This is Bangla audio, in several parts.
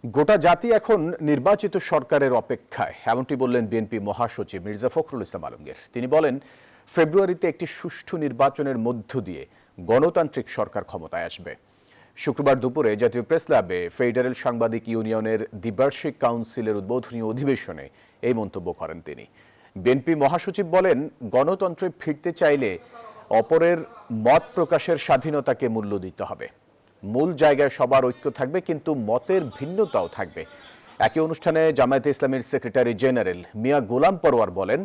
গোটা জাতি এখন নির্বাচিত সরকারের অপেক্ষায়, এমনটি বললেন বিএনপি মহাসচিব মির্জা ফখরুল ইসলাম আলমগীর। তিনি বলেন, ফেব্রুয়ারিতে একটি সুষ্ঠু নির্বাচনের মধ্য দিয়ে গণতান্ত্রিক সরকার ক্ষমতায় আসবে। শুক্রবার দুপুরে জাতীয় প্রেস ক্লাবে ফেডারেল সাংবাদিক ইউনিয়নের দ্বিবার্ষিক কাউন্সিলের উদ্বোধনী অধিবেশনে এই মন্তব্য করেন তিনি। বিএনপি মহাসচিব বলেন, গণতন্ত্রে ফিরতে চাইলে অপরের মত প্রকাশের স্বাধীনতাকে মূল্য দিতে হবে। মূল জায়গায় সবার ঐক্য থাকবে, কিন্তু মতের ভিন্নতাও থাকবে। একই অনুষ্ঠানে জামায়াতে ইসলামীর সেক্রেটারি জেনারেল মিয়া গোলাম পরোয়ার বলেন,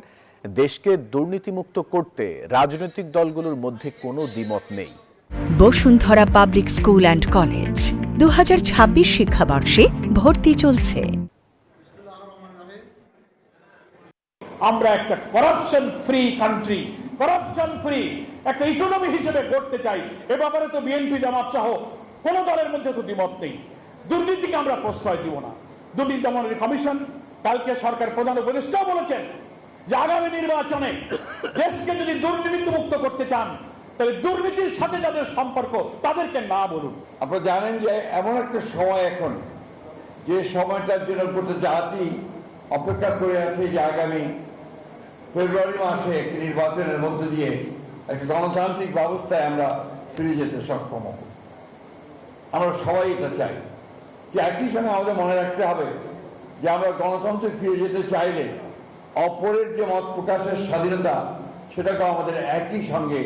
দেশকে দুর্নীতিমুক্ত করতে রাজনৈতিক দলগুলোর মধ্যে কোনো দ্বিমত নেই। Bashundhara public school and college 2026 শিক্ষাবর্ষে ভর্তি চলছে। আমরা একটা corruption free country, corruption free একটা ইকোনমি হিসেবে গড়তে চাই। এ ব্যাপারে তো বিএনপি জামাত সহ কোন দলের মধ্যে তো দ্বিমত নেই। দুর্নীতিকে আমরা প্রশ্রয় দিব না। দুর্নীতি দমন কমিশন, কালকে সরকার প্রধান উপদেষ্টাও বলেছেন যে আগামী নির্বাচনে দেশকে যদি দুর্নীতিমুক্ত করতে চান, তাহলে দুর্নীতির সাথে যাদের সম্পর্ক তাদেরকে না বলুন। আপনারা জানেন যে এমন একটা সময় এখন, যে সময়টার জন্য গোটা জাতি অপেক্ষা করে আছে যে আগামী ফেব্রুয়ারি মাসে একটি নির্বাচনের মধ্য দিয়ে একটা গণতান্ত্রিক ব্যবস্থায় আমরা ফিরে যেতে সক্ষম হব। আমরা সবাই এটা চাই। যে একই সঙ্গে আমাদের মনে রাখতে হবে যে আমরা গণতন্ত্রে ফিরে যেতে চাইলে অপরের যে মত প্রকাশের স্বাধীনতা, সেটাকে আমাদের একই সঙ্গে